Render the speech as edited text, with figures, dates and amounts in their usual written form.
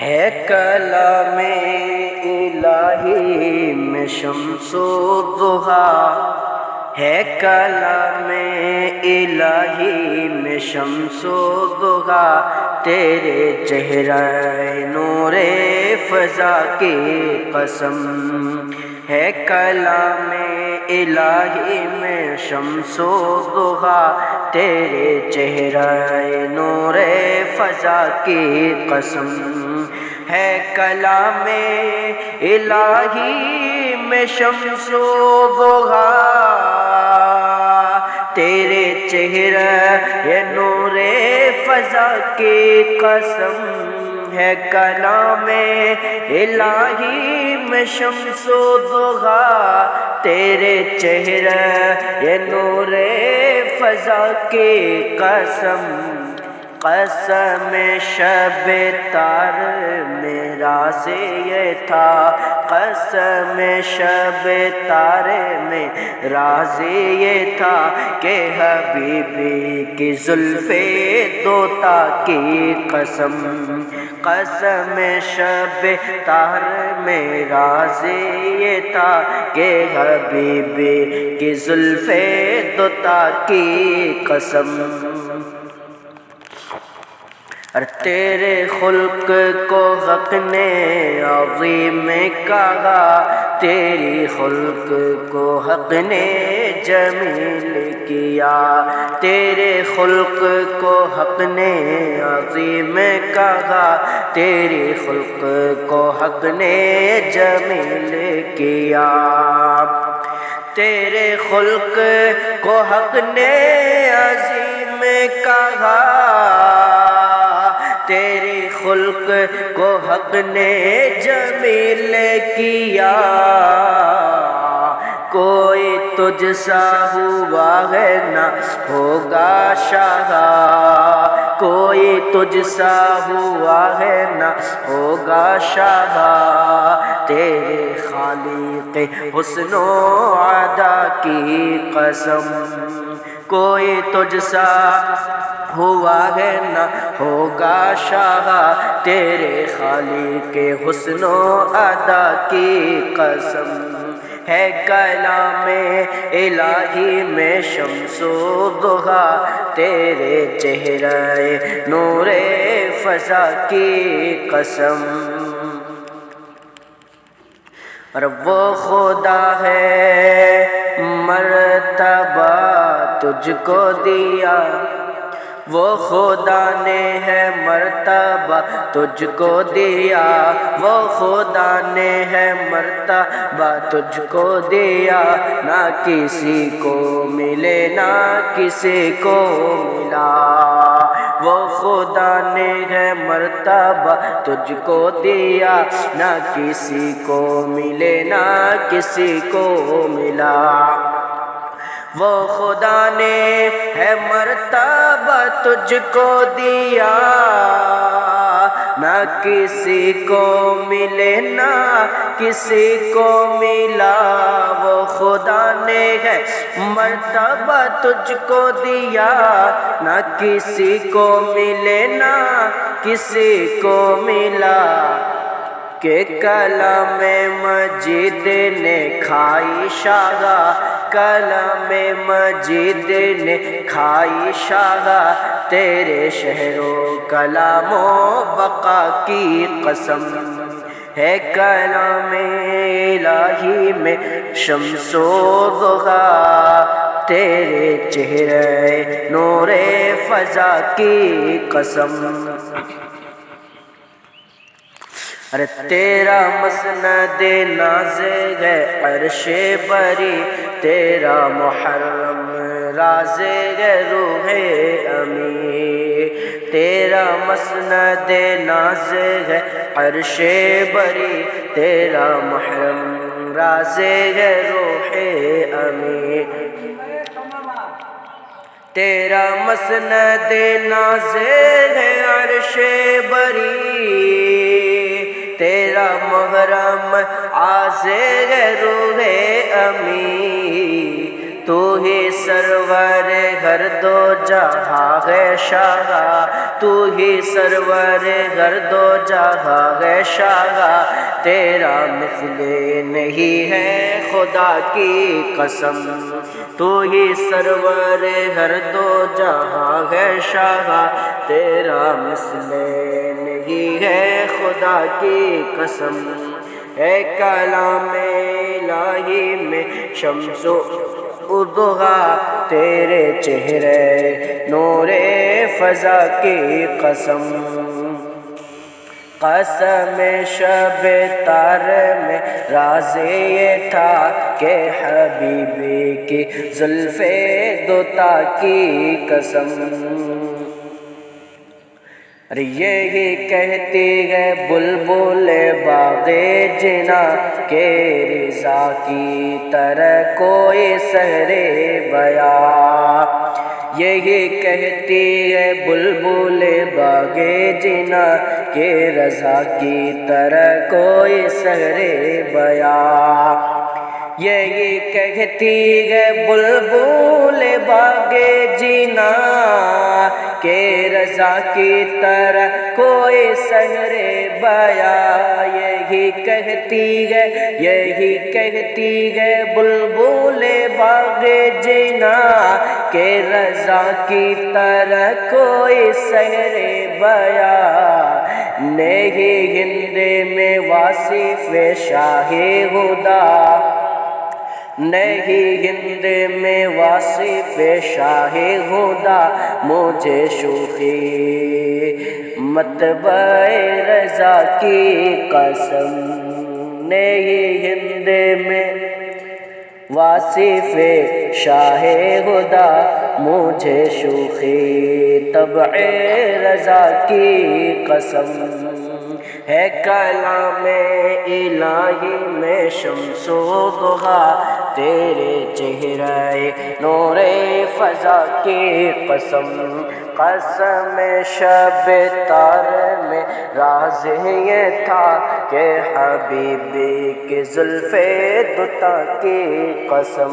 ہے کلام الہی میں شمس و ضحیٰ، ہے کلام الہی میں شمس و ضحیٰ، تیرے چہرہ نور فضا کی قسم، ہے کلام الہی میں شمس و ضحیٰ، تیرے چہرہ نور فضا کی قسم، ہے کلام الہی میں شمس و ضحیٰ، تیرے چہرہ نور فضا کی قسم، ہے کلام الہی میں شمس و ضحیٰ، تیرے چہرہ نور فضا کی قسم، قسم شب تار میں راز یہ تھا، قسم شب تار میں راز یہ تھا کہ حبیبی کی زلف دوتا کی قسم، قسم شب تار میں راز یہ تھا کہ حبیبی کی زلف دوتا کی قسم، اور تیرے خلق کو حق نے عظیم کہا، تیری خلق کو حق نے جمیل کیا، تیرے خلق کو حق نے عظیم کہا، تیری خلق کو حق نے جمیل کیا، تیرے خلق کو حق نے عظیم کہا، تیری خلق کو حق نے جمیل کیا، کوئی تجھ سا ہوا ہے نہ ہوگا شاہ، کوئی تجھ سا ہوا ہے نہ ہوگا شاہ، تیرے خالق حسن و عطا کی قسم، کوئی تجھ سا ہوا ہے نہ ہوگا شاہ، تیرے خالق حسن و عطا کی قسم، ہے کلام الہی میں شمس و ضحیٰ، تیرے چہرہ نور فضا کی قسم، اور وہ خدا ہے مرتبہ تجھ کو دیا، وہ خدا نے ہے مرتبہ تجھ کو دیا، وہ خدا نے ہے مرتبہ تجھ کو دیا، نہ کسی کو ملے نہ کسی کو ملا، وہ خدا نے ہے مرتبہ تجھ کو دیا، نہ کسی کو ملے نہ کسی کو ملا، وہ خدا نے ہے مرتبہ تجھ کو دیا، نہ کسی کو ملے نہ کسی کو ملا، وہ خدا نے ہے مرتبہ تجھ کو دیا، نہ کسی کو ملے نہ کسی کو ملا، کہ کلام مجید نے کھائی شاہ، کلام مجید نے کھائی شاہ، تیرے شہر و کلام و بقا کی قسم، ہے کلام الہی میں شمس و ضحیٰ، تیرے چہرہ نور فضا کی قسم، ارے تیرا مسند ناز ہے عرش بری، تیرا محرم راز ہے روح امی، تیرا مسند ناز ہے عرش بری، تیرا محرم راز ہے روح امی، تیرا مسند ناز ہے عرش بری، تیرا محرم عاز ہے روح امی، تو ہی سرور ہر دو جہاں ہے شاہ، تو ہی سرور ہر دو جہاں ہے شاہ، تیرا مثل نہیں ہے خدا کی قسم، تو ہی سرور ہر دو جہاں ہے شاہ، تیرا مثل نہیں ہے خدا کی قسم، ہے کلام الہی میں شمس و ضحیٰ، تیرے چہرے نور فضا کی قسم، قسم شب تار میں راز یہ تھا کہ حبیبی کی زلف دوتا کی قسم، یہی کہتی ہے بلبل باغ جنا کہ رضا کی طرح کوئی سحر بیاں، یہی کہتی ہے بلبل باغ جنا کہ رضا کی طرح کوئی سحر بیاں، یہی کہتی ہے بلبل باغ جنا کہ رضا کی طرح کوئی سحر بیاں، یہی کہتی ہے بلبل باغ جنا کہ رضا کی طرح کوئی سحر بیاں، نہیں ہند میں واصف شاہ ہدا، نہیں ہند میں واصف شاہ ہدا، مجھے شوخی متبع رضا کی قسم، نہیں ہند میں واصف شاہ ہدا، مجھے شوخی طبع رضا کی قسم، ہے کلام الہی میں شمس و ضحیٰ، تیرے چہرے نور فضا کی قسم، قسم شب تار میں راز یہ تھا کہ حبیبی کی زلف دوتا کی قسم۔